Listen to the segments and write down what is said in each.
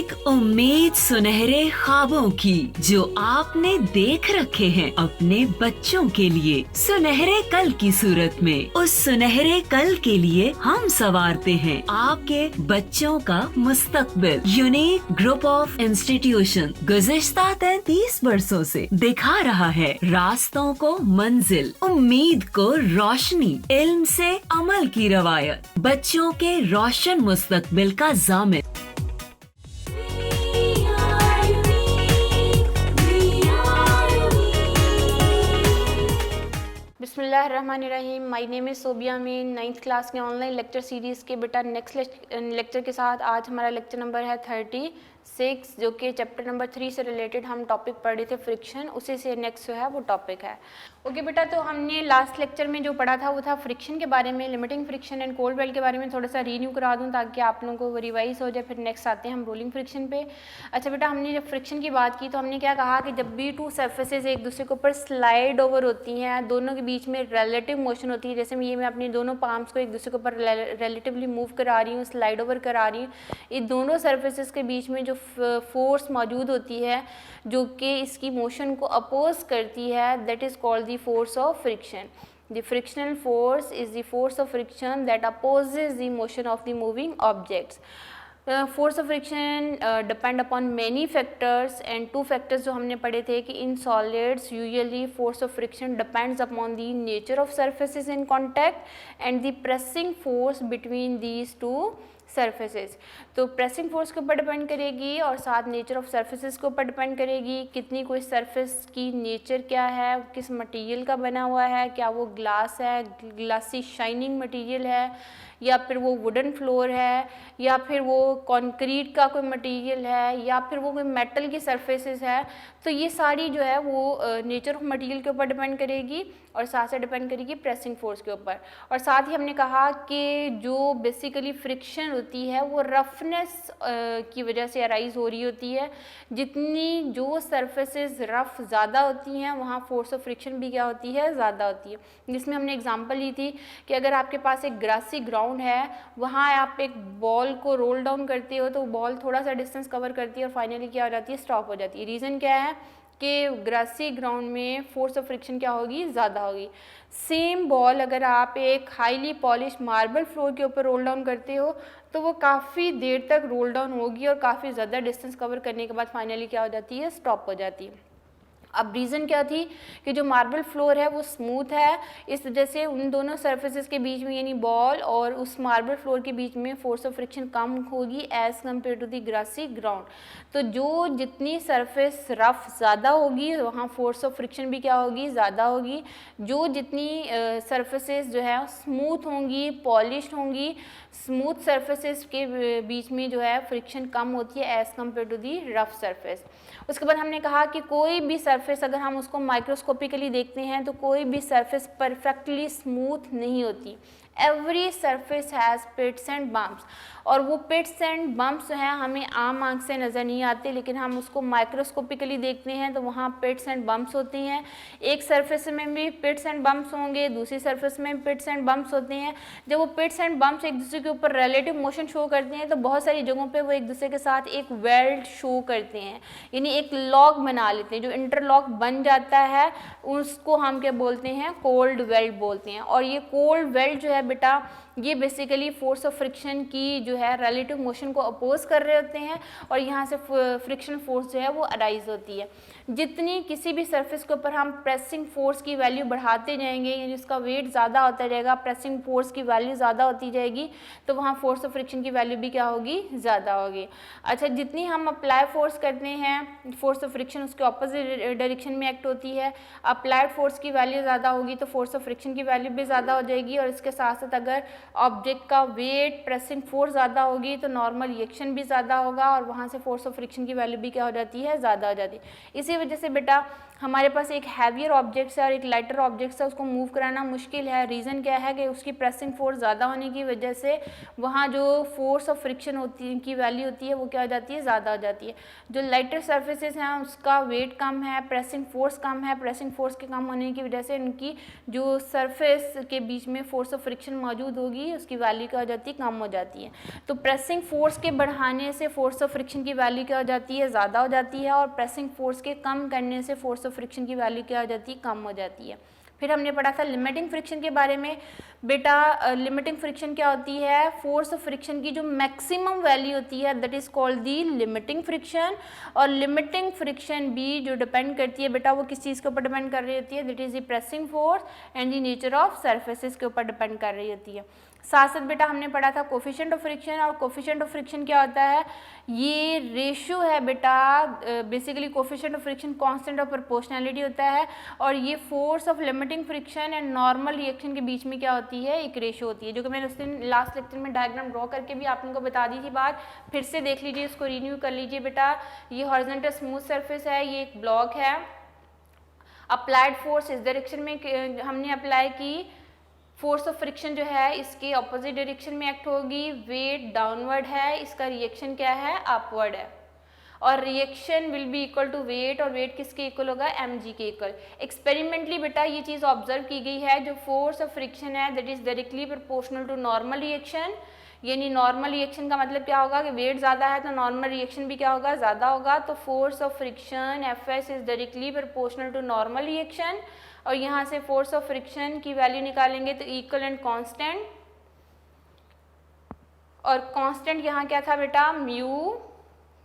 एक उम्मीद सुनहरे ख्वाबों की जो आपने देख रखे हैं अपने बच्चों के लिए, सुनहरे कल की सूरत में। उस सुनहरे कल के लिए हम संवारते हैं आपके बच्चों का मुस्तकबिल। यूनिक ग्रुप ऑफ इंस्टीट्यूशन गुज़िश्ता 33 वर्षों से दिखा रहा है रास्तों को मंजिल, उम्मीद को रोशनी, इल्म से अमल की रवायत, बच्चों के रोशन मुस्तकबिल का ज़ामिन। बिस्मिल्लाहिर्रहमानिर्रहीम। My name is Sobia Amin. 9th class के ऑनलाइन लेक्चर सीरीज़ के बेटा नेक्स्ट लेक्चर के साथ आज हमारा लेक्चर नंबर है 36, जो कि चैप्टर नंबर 3 से रिलेटेड हम टॉपिक पढ़ रहे थे फ्रिक्शन, उसी से नेक्स्ट जो है वो टॉपिक है। ओके बेटा, तो हमने लास्ट लेक्चर में जो पढ़ा था वो था फ्रिक्शन के बारे में, limiting friction and cold weld के बारे में थोड़ा सा रीन्यू करा दूं ताकि आप लोगों को वो रिवाइज हो जाए। फिर नेक्स्ट आते हैं हम रोलिंग फ्रिक्शन पे। अच्छा बेटा, हमने जब फ्रिक्शन की बात की तो हमने क्या कहा कि जब भी टू सरफेसेज एक दूसरे के ऊपर स्लाइड ओवर होती हैं, दोनों के बीच में रिलेटिव मोशन होती है, जैसे मैं अपनी दोनों पाम्स को एक दूसरे के ऊपर रिलेटिवली मूव करा रही हूँ, स्लाइड ओवर करा रही हूँ, इन दोनों सरफेसेस के बीच में जो फोर्स मौजूद होती है जो कि इसकी मोशन को अपोज करती है, that is called the force of friction. The frictional force is the force of friction that opposes the motion of the moving objects. Force of friction depend upon many factors, and two factors जो हमने पढ़े थे कि in solids usually force of friction depends upon the nature of surfaces in contact and the pressing force between these two surfaces. तो pressing force के ऊपर depend करेगी और साथ नेचर ऑफ सरफेसेस के ऊपर डिपेंड करेगी, कितनी कोई सरफेस की नेचर क्या है, किस मटेरियल का बना हुआ है, क्या वो ग्लास है, ग्लासी शाइनिंग मटेरियल है, या फिर वो वुडन फ्लोर है, या फिर वो कंक्रीट का कोई मटेरियल है, या फिर वो कोई मेटल की सरफेसेस है। तो ये सारी जो है वो नेचर ऑफ मटेरियल के ऊपर डिपेंड करेगी और साथ से डिपेंड करेगी प्रेसिंग फोर्स के ऊपर। और साथ ही हमने कहा कि जो बेसिकली फ्रिक्शन होती है वो रफनेस की वजह से अराइज हो रही होती है। जितनी जो सरफेसेस रफ ज़्यादा होती हैं वहाँ फोर्स ऑफ फ्रिक्शन भी क्या होती है, ज़्यादा होती है। जिसमें हमने एग्जांपल ली थी कि अगर आपके पास एक ग्रासी ग्राउंड है, वहाँ आप एक बॉल को रोल डाउन करते हो तो बॉल थोड़ा सा डिस्टेंस कवर करती है और फाइनली क्या हो जाती है, स्टॉप हो जाती है। रीज़न क्या है कि ग्रासी ग्राउंड में फोर्स ऑफ फ्रिक्शन क्या होगी, ज़्यादा होगी। सेम बॉल अगर आप एक हाईली पॉलिश मार्बल फ्लोर के ऊपर रोल डाउन करते हो तो वो काफ़ी देर तक रोल डाउन होगी और काफ़ी ज़्यादा डिस्टेंस कवर करने के बाद फाइनली क्या हो जाती है, स्टॉप हो जाती है। अब रीज़न क्या थी कि जो मार्बल फ्लोर है वो स्मूथ है, इस वजह से उन दोनों सरफेसेस के बीच में यानी बॉल और उस मार्बल फ्लोर के बीच में फोर्स ऑफ फ्रिक्शन कम होगी as compare to the grassy ground. तो जो जितनी सरफेस रफ ज़्यादा होगी वहाँ फोर्स ऑफ फ्रिक्शन भी क्या होगी, ज़्यादा होगी। जो जितनी सरफेसेस जो है स्मूथ होंगी, पॉलिश्ड होंगी, स्मूथ सरफेसेस के बीच में जो है फ्रिक्शन कम होती है as compare to the rough surface. उसके बाद हमने कहा कि कोई भी सरफेस अगर हम उसको माइक्रोस्कोपिकली देखते हैं तो कोई भी सरफेस परफेक्टली स्मूथ नहीं होती। Every surface has pits and bumps, और वो पिट्स एंड बम्प्स जो हैं हमें आम आंख से नज़र नहीं आते, लेकिन हम उसको माइक्रोस्कोपिकली देखते हैं तो वहाँ पिट्स एंड बम्प्स होती हैं। एक सरफेस में भी पिट्स एंड बम्प्स होंगे, दूसरी सरफेस में पिट्स एंड बम्प्स होते हैं। जब वो पिट्स एंड बम्प्स एक दूसरे के ऊपर रिलेटिव मोशन शो करते हैं तो बहुत सारी जगहों पे वो एक दूसरे के साथ एक वेल्ड शो करते हैं, यानी एक लॉक बना लेते हैं। जो इंटरलॉक बन जाता है उसको हम क्या बोलते हैं, कोल्ड वेल्ड बोलते हैं। और ये कोल्ड वेल्ड जो है बेटा ये बेसिकली फोर्स ऑफ फ्रिक्शन की जो है रिलेटिव मोशन को अपोज कर रहे होते हैं और यहाँ से फ्रिक्शन फोर्स जो है वो अराइज होती है। जितनी किसी भी सरफेस के ऊपर हम प्रेसिंग फोर्स की वैल्यू बढ़ाते जाएंगे, यानी उसका वेट ज़्यादा होता जाएगा, प्रेसिंग फोर्स की वैल्यू ज़्यादा होती जाएगी, तो वहाँ फोर्स ऑफ फ्रिक्शन की वैल्यू भी क्या होगी, ज़्यादा होगी। अच्छा, जितनी हम अप्लाई फोर्स करते हैं फोर्स ऑफ फ्रिक्शन उसके ऑपोजिट डायरेक्शन में एक्ट होती है। अप्लाइड फोर्स की वैल्यू ज़्यादा होगी तो फोर्स ऑफ फ्रिक्शन की वैल्यू भी ज़्यादा हो जाएगी, और इसके साथ साथ अगर ऑब्जेक्ट का वेट प्रेसिंग फोर्स ज़्यादा होगी तो नॉर्मल रिएक्शन भी ज़्यादा होगा और वहाँ से फोर्स ऑफ फ्रिक्शन की वैल्यू भी क्या हो जाती है, ज़्यादा हो जाती है। इसी वजह से बेटा हमारे पास एक हैवियर ऑब्जेक्ट है और एक लाइटर ऑब्जेक्ट है, उसको मूव कराना मुश्किल है। रीज़न क्या है कि उसकी प्रेसिंग फोर्स ज़्यादा होने की वजह से वहाँ जो फोर्स ऑफ फ्रिक्शन होती की वैल्यू होती है वो क्या हो जाती है, ज़्यादा हो जाती है। जो लाइटर सर्फेसेस हैं उसका वेट कम है, प्रेसिंग फोर्स कम है, प्रेसिंग फोर्स के कम होने की वजह से उनकी जो सरफेस के बीच में फोर्स ऑफ फ्रिक्शन फ्रिक्शन मौजूद होगी उसकी वैल्यू क्या हो जाती है, कम हो जाती है। तो प्रेसिंग फोर्स के बढ़ाने से फोर्स ऑफ फ्रिक्शन की वैल्यू क्या हो जाती है, ज़्यादा हो जाती है, और प्रेसिंग फोर्स के कम करने से फोर्स ऑफ फ्रिक्शन की वैल्यू क्या हो जाती है, कम हो जाती है। फिर हमने पढ़ा था लिमिटिंग फ्रिक्शन के बारे में। बेटा लिमिटिंग फ्रिक्शन क्या होती है, फोर्स ऑफ फ्रिक्शन की जो मैक्सिमम वैल्यू होती है that is called the limiting friction. और लिमिटिंग फ्रिक्शन भी जो डिपेंड करती है बेटा वो किस चीज़ के ऊपर डिपेंड कर रही होती है, that is the pressing force and the nature of surfaces के ऊपर डिपेंड कर रही होती है। साथ साथ बेटा हमने पढ़ा था कोफिशिएंट ऑफ फ्रिक्शन। और कोफिशिएंट ऑफ फ्रिक्शन क्या होता है, ये रेशियो है बेटा, basically coefficient of friction constant of proportionality होता है, और ये force of limiting friction and normal reaction के बीच में क्या होती है, एक रेशियो होती है, जो कि मैंने उस दिन लास्ट लेक्चर में डायग्राम ड्रॉ करके भी आप लोगों को बता दी थी बात। फिर से देख लीजिए, इसको रिन्यू कर लीजिए बेटा। ये हॉरिजॉन्टल स्मूथ सरफेस है, ये एक ब्लॉक है, अप्लाइड फोर्स इस डायरेक्शन में हमने अप्लाई की, फोर्स ऑफ फ्रिक्शन जो है इसके ऑपोजिट डायरेक्शन में एक्ट होगी, वेट डाउनवर्ड है, इसका रिएक्शन क्या है, अपवर्ड है, और reaction will be equal to weight, और वेट किसके इक्वल होगा, mg के इक्वल। एक्सपेरिमेंटली बेटा ये चीज़ ऑब्जर्व की गई है, जो फोर्स ऑफ फ्रिक्शन है that is directly proportional to normal reaction. यानी नॉर्मल रिएक्शन का मतलब क्या होगा कि वेट ज़्यादा है तो नॉर्मल रिएक्शन भी क्या होगा, ज़्यादा होगा। तो force of friction Fs is directly proportional to normal reaction, और यहाँ से फोर्स ऑफ फ्रिक्शन की वैल्यू निकालेंगे तो इक्वल एंड कांस्टेंट, और कांस्टेंट यहाँ क्या था बेटा,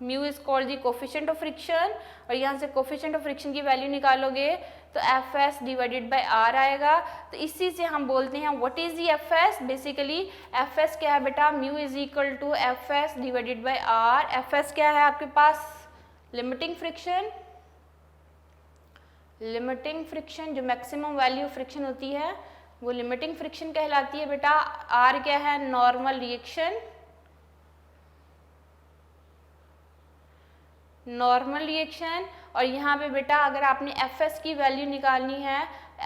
mu is called the coefficient of friction, और यहाँ से कोफिशिएंट ऑफ फ्रिक्शन की वैल्यू निकालोगे तो Fs डिवाइडेड बाय R आएगा। तो इसी से हम बोलते हैं what is the Fs, basically Fs क्या है बेटा, mu is equal to Fs divided by R। Fs क्या है आपके पास, लिमिटिंग फ्रिक्शन, लिमिटिंग फ्रिक्शन जो मैक्सिमम वैल्यू फ्रिक्शन होती है वो लिमिटिंग फ्रिक्शन कहलाती है बेटा। R क्या है, नॉर्मल रिएक्शन, नॉर्मल रिएक्शन। और यहाँ पे बेटा अगर आपने Fs की वैल्यू निकालनी है,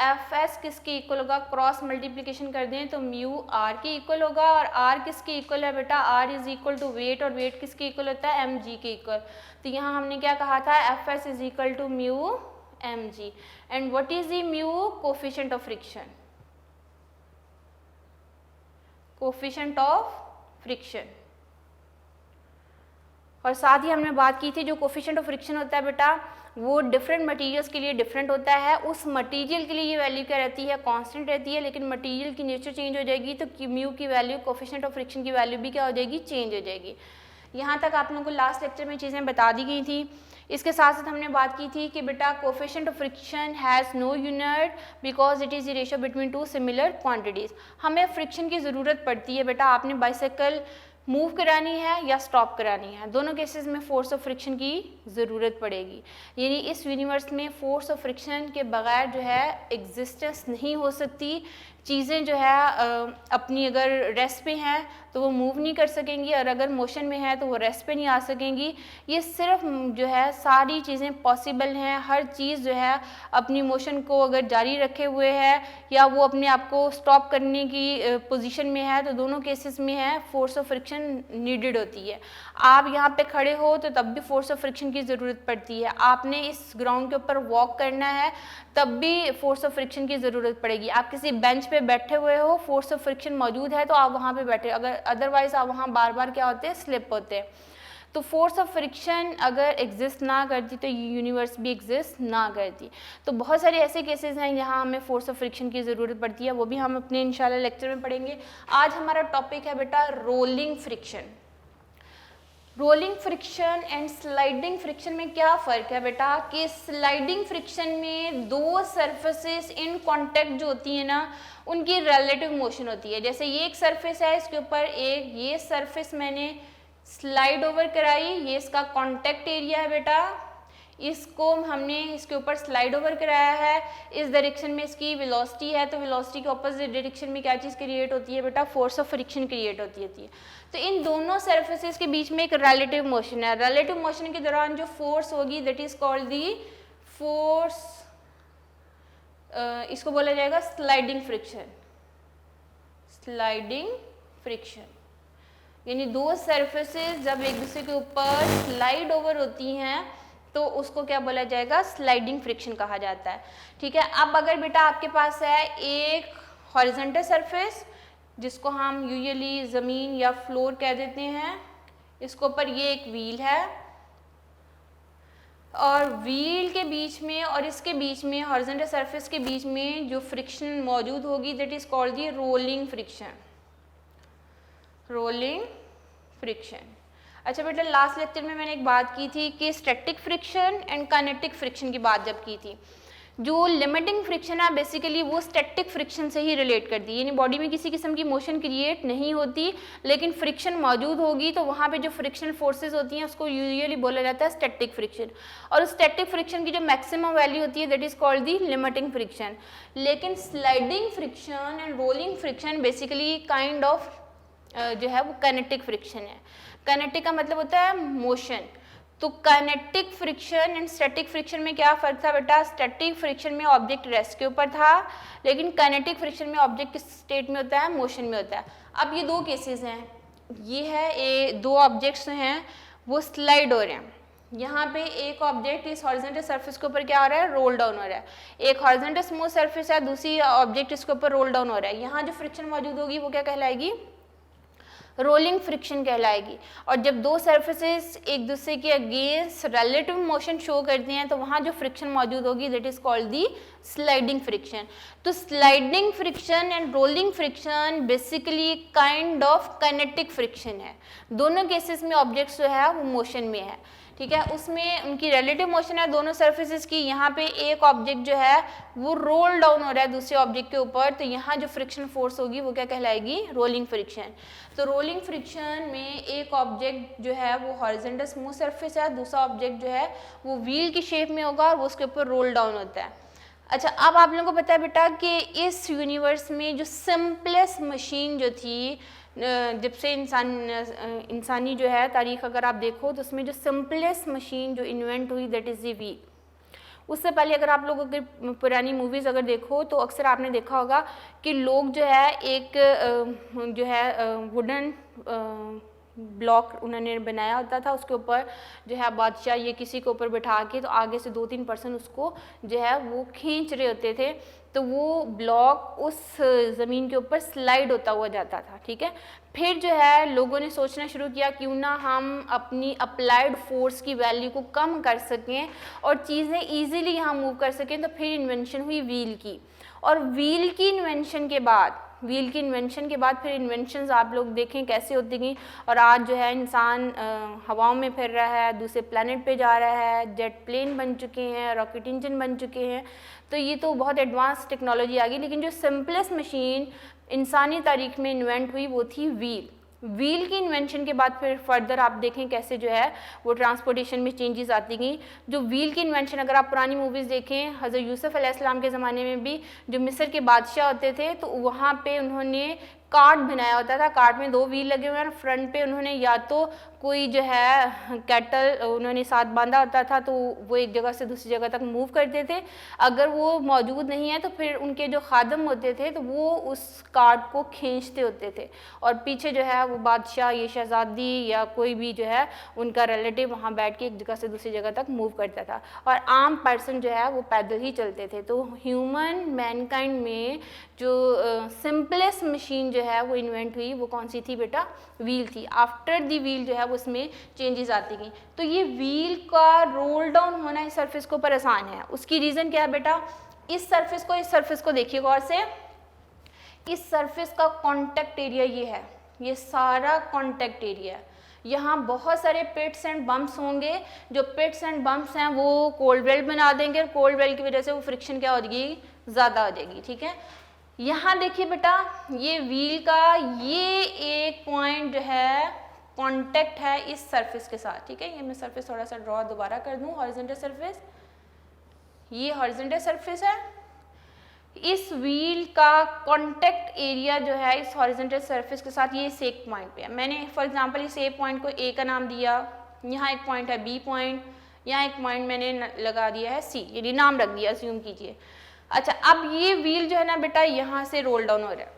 Fs किसके इक्वल होगा, क्रॉस मल्टीप्लिकेशन कर दें तो म्यू R के इक्वल होगा, और R किसके इक्वल है बेटा, R is equal to weight, और वेट किसके इक्वल होता है, mg के इक्वल। तो यहाँ हमने क्या कहा था, Fs is equal to mu mg, and what is the mu, coefficient of friction, coefficient of friction. और साथ ही हमने बात की थी जो कोफिशिएंट ऑफ फ्रिक्शन होता है बेटा वो डिफरेंट मटेरियल्स के लिए डिफरेंट होता है। उस मटेरियल के लिए ये वैल्यू क्या रहती है, कांस्टेंट रहती है, लेकिन मटेरियल की नेचर चेंज हो जाएगी तो म्यू की वैल्यू, कोफिशिएंट ऑफ फ्रिक्शन की वैल्यू भी क्या हो जाएगी, चेंज हो जाएगी। यहाँ तक आप लोगों को लास्ट लेक्चर में चीज़ें बता दी गई थी। इसके साथ साथ हमने बात की थी कि बेटा coefficient of friction has no unit because it is the ratio between two similar quantities. हमें फ्रिक्शन की ज़रूरत पड़ती है बेटा, आपने बाइसाइकिल मूव करानी है या स्टॉप करानी है, दोनों केसेस में फोर्स ऑफ फ्रिक्शन की ज़रूरत पड़ेगी। यानी इस यूनिवर्स में फोर्स ऑफ फ्रिक्शन के बगैर जो है एग्जिस्टेंस नहीं हो सकती। चीज़ें जो है अपनी अगर रेस्ट पे हैं तो वो मूव नहीं कर सकेंगी, और अगर मोशन में है तो वो रेस्ट पे नहीं आ सकेंगी। ये सिर्फ जो है सारी चीज़ें पॉसिबल हैं, हर चीज़ जो है अपनी मोशन को अगर जारी रखे हुए है या वो अपने आप को स्टॉप करने की पोजीशन में है, तो दोनों केसेस में है फोर्स ऑफ फ्रिक्शन नीडेड होती है। आप यहाँ पे खड़े हो तो तब भी फोर्स ऑफ फ्रिक्शन की ज़रूरत पड़ती है, आपने इस ग्राउंड के ऊपर वॉक करना है तब भी फोर्स ऑफ फ्रिक्शन की ज़रूरत पड़ेगी। आप किसी बेंच पे बैठे हुए हो, फोर्स ऑफ फ्रिक्शन मौजूद है तो आप वहाँ पे बैठे, अगर अदरवाइज आप वहाँ बार बार क्या होते हैं, स्लिप होते हैं। तो फोर्स ऑफ फ्रिक्शन अगर एग्जिस्ट ना करती तो यूनिवर्स भी एग्जिस्ट ना करती। तो बहुत सारे ऐसे केसेस हैं जहाँ हमें फोर्स ऑफ फ्रिक्शन की ज़रूरत पड़ती है, वो भी हम अपने इंशाल्लाह लेक्चर में पढ़ेंगे। आज हमारा टॉपिक है बेटा rolling friction. Rolling friction and sliding friction में क्या फ़र्क है बेटा, कि स्लाइडिंग फ्रिक्शन में दो सरफेसेस इन कांटेक्ट जो होती है ना उनकी रिलेटिव मोशन होती है। जैसे ये एक सरफेस है, इसके ऊपर एक ये सरफेस मैंने स्लाइड ओवर कराई, ये इसका कांटेक्ट एरिया है बेटा, इसको हमने इसके ऊपर स्लाइड ओवर कराया है, इस डायरेक्शन में इसकी वेलोसिटी है, तो वेलोसिटी के ऑपोजिट डायरेक्शन में क्या चीज़ क्रिएट होती है बेटा, फोर्स ऑफ फ्रिक्शन क्रिएट होती है। तो इन दोनों सरफेसेस के बीच में एक रिलेटिव मोशन है। रिलेटिव मोशन के दौरान जो फोर्स होगी that is called the force, इसको बोला जाएगा स्लाइडिंग फ्रिक्शन। स्लाइडिंग फ्रिक्शन यानी दो सरफेसेस जब एक दूसरे के ऊपर स्लाइड ओवर होती हैं तो उसको क्या बोला जाएगा, स्लाइडिंग फ्रिक्शन कहा जाता है। ठीक है, अब अगर बेटा आपके पास है एक हॉरिजॉन्टल सरफेस, जिसको हम यूजुअली ज़मीन या फ्लोर कह देते हैं। इसके ऊपर ये एक व्हील है और व्हील के बीच में और इसके बीच में हॉरिजॉन्टल सरफेस के बीच में जो फ्रिक्शन मौजूद होगी that is called the rolling friction. Rolling friction. अच्छा बेटा, लास्ट लेक्चर में मैंने एक बात की थी कि static friction and kinetic friction की बात जब की थी, जो लिमिटिंग फ्रिक्शन है बेसिकली वो स्टैटिक फ्रिक्शन से ही रिलेट करती है, यानी बॉडी में किसी किस्म की मोशन क्रिएट नहीं होती लेकिन फ्रिक्शन मौजूद होगी तो वहाँ पे जो फ्रिक्शनल फोर्सेस होती हैं उसको यूजुअली बोला जाता है स्टैटिक फ्रिक्शन। और उस स्टैटिक फ्रिक्शन की जो मैक्सिमम वैल्यू होती है that is called the limiting friction. लेकिन sliding friction and rolling friction basically kind of जो है वो काइनेटिक फ्रिक्शन है। काइनेटिक का मतलब होता है मोशन। तो kinetic friction and static friction में क्या फ़र्क था बेटा? स्टैटिक फ्रिक्शन में ऑब्जेक्ट रेस्ट के ऊपर था लेकिन काइनेटिक फ्रिक्शन में ऑब्जेक्ट किस स्टेट में होता है? मोशन में होता है। अब ये दो केसेस हैं, ये है दो ऑब्जेक्ट्स हैं वो स्लाइड हो रहे हैं। यहाँ पे एक ऑब्जेक्ट इस हॉरिजॉन्टल सरफेस के ऊपर क्या हो रहा है? रोल डाउन हो रहा है। एक हॉरिजॉन्टल स्मूथ सरफेस है, दूसरी ऑब्जेक्ट इसके ऊपर रोल डाउन हो रहा है। यहाँ जो फ्रिक्शन मौजूद होगी वो क्या कहलाएगी? रोलिंग फ्रिक्शन कहलाएगी। और जब दो सरफेसेस एक दूसरे के अगेंस्ट रिलेटिव मोशन शो करते हैं तो वहाँ जो फ्रिक्शन मौजूद होगी that is called the sliding friction. तो sliding friction and rolling friction basically kind of kinetic friction है। दोनों केसेस में ऑब्जेक्ट्स जो है वो मोशन में है, ठीक है। उसमें उनकी रिलेटिव मोशन है दोनों सरफेसेस की। यहाँ पे एक ऑब्जेक्ट जो है वो रोल डाउन हो रहा है दूसरे ऑब्जेक्ट के ऊपर, तो यहाँ जो फ्रिक्शन फोर्स होगी वो क्या कहलाएगी? Rolling friction. तो रोलिंग फ्रिक्शन में एक ऑब्जेक्ट जो है वो हॉरिजॉन्टल स्मूथ सरफेस है, दूसरा ऑब्जेक्ट जो है वो व्हील की शेप में होगा और वो उसके ऊपर रोल डाउन होता है। अच्छा, अब आप लोगों को पता है बेटा कि इस यूनिवर्स में जो सिंपलेस्ट मशीन जो थी, जब से इंसानी जो है तारीख अगर आप देखो तो उसमें जो सिंपलेस्ट मशीन जो इन्वेंट हुई दैट इज़ द व्हील। उससे पहले अगर आप लोग अगर पुरानी मूवीज़ अगर देखो तो अक्सर आपने देखा होगा कि लोग जो है एक जो है वुडन ब्लॉक उन्होंने बनाया होता था, उसके ऊपर जो है बादशाह ये किसी के ऊपर बैठा के तो आगे से 2-3 पर्सन उसको जो है वो खींच रहे होते थे, तो वो ब्लॉक उस ज़मीन के ऊपर स्लाइड होता हुआ जाता था, ठीक है। फिर जो है लोगों ने सोचना शुरू किया क्यों ना हम अपनी अप्लाइड फोर्स की वैल्यू को कम कर सकें और चीज़ें ईजीली यहाँ मूव कर सकें, तो फिर इन्वेंशन हुई व्हील की। और व्हील की इन्वेंशन के बाद फिर इन्वेंशंस आप लोग देखें कैसे होती गई और आज जो है इंसान हवाओं में फिर रहा है, दूसरे प्लैनेट पे जा रहा है, जेट प्लेन बन चुके हैं, रॉकेट इंजन बन चुके हैं। तो ये तो बहुत एडवांस टेक्नोलॉजी आ गई, लेकिन जो सिंपलेस्ट मशीन इंसानी तारीख में इन्वेंट हुई वो थी व्हील। व्हील की इन्वेंशन के बाद फिर फर्दर आप देखें कैसे जो है वो ट्रांसपोर्टेशन में चेंजेस आती गई। जो व्हील की इन्वेंशन अगर आप पुरानी मूवीज़ देखें, हज़रत यूसुफ अलैहिस्सलाम के ज़माने में भी जो मिस्र के बादशाह होते थे तो वहाँ पे उन्होंने कार्ट बनाया होता था। कार्ट में 2 व्हील लगे हुए हैं, फ्रंट पे उन्होंने या तो कोई जो है कैटल उन्होंने साथ बांधा होता था तो वो एक जगह से दूसरी जगह तक मूव करते थे। अगर वो मौजूद नहीं है तो फिर उनके जो खादम होते थे तो वो उस कार्ट को खींचते होते थे और पीछे जो है वो बादशाह या शहजादी या कोई भी जो है उनका रिलेटिव वहाँ बैठ के एक जगह से दूसरी जगह तक मूव करता था और आम पर्सन जो है वो पैदल ही चलते थे। तो ह्यूमन मैनकाइंड में जो सिंपलेस्ट मशीन जो है वो इन्वेंट हुई वो कौन सी थी बेटा? व्हील थी। आफ्टर दी व्हील जो है वो उसमें चेंजेस आती गई। तो ये व्हील का रोल डाउन होना इस सरफेस के ऊपर आसान है। उसकी रीज़न क्या है बेटा? इस सरफेस को देखिए गौर से। इस सरफेस का कॉन्टैक्ट एरिया ये है, ये सारा कॉन्टैक्ट एरिया है। यहाँ बहुत सारे पिट्स एंड बम्प्स होंगे। जो पिट्स एंड बम्प्स हैं वो कोल्ड वेल्ट बना देंगे और कोल्ड वेल्ट की वजह से वो फ्रिक्शन क्या हो जाएगी? ज़्यादा हो जाएगी, ठीक है। यहाँ देखिए बेटा, ये व्हील का ये एक पॉइंट जो है कांटेक्ट है इस सरफेस के साथ, ठीक है। ये मैं सरफेस थोड़ा सा ड्रॉ दोबारा कर दूँ। हॉरिजॉन्टल सरफेस, ये हॉरिजॉन्टल सरफेस है। इस व्हील का कांटेक्ट एरिया जो है इस हॉरिजॉन्टल सरफेस के साथ ये इस एक पॉइंट पे है। मैंने फॉर एग्जांपल इस ए पॉइंट को ए का नाम दिया, यहाँ एक पॉइंट है बी पॉइंट, यहाँ एक पॉइंट मैंने लगा दिया है सी, यानी नाम रख दिया, अज्यूम कीजिए। अच्छा, अब ये व्हील जो है ना बेटा यहाँ से रोल डाउन हो रहा है,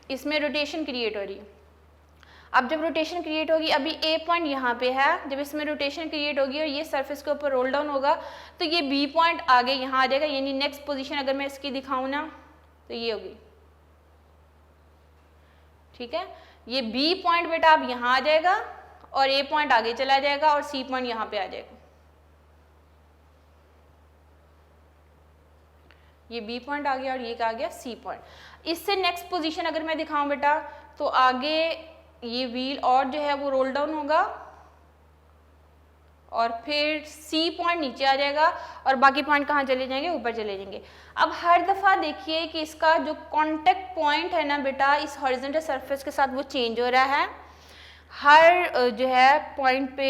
इसमें रोटेशन क्रिएट हो रही है। अब जब रोटेशन क्रिएट होगी, अभी ए पॉइंट यहाँ पे है, जब इसमें रोटेशन क्रिएट होगी और ये सरफेस के ऊपर रोल डाउन होगा तो ये बी पॉइंट आगे यहाँ आ जाएगा, यानी नेक्स्ट पोजीशन अगर मैं इसकी दिखाऊँ ना तो ये होगी। ठीक है। ये बी पॉइंट बेटा अब यहाँ आ जाएगा और ए पॉइंट आगे चला जाएगा और सी पॉइंट यहाँ पे आ जाएगा। ये बी पॉइंट आ गया और ये क्या आ गया, सी पॉइंट। इससे नेक्स्ट पोजीशन अगर मैं दिखाऊं बेटा तो आगे ये व्हील और जो है वो रोल डाउन होगा और फिर सी पॉइंट नीचे आ जाएगा और बाकी पॉइंट कहाँ चले जाएंगे, ऊपर चले जाएंगे। अब हर दफ़ा देखिए कि इसका जो कांटेक्ट पॉइंट है ना बेटा इस हॉरिजॉन्टल सरफेस के साथ वो चेंज हो रहा है। हर जो है पॉइंट पे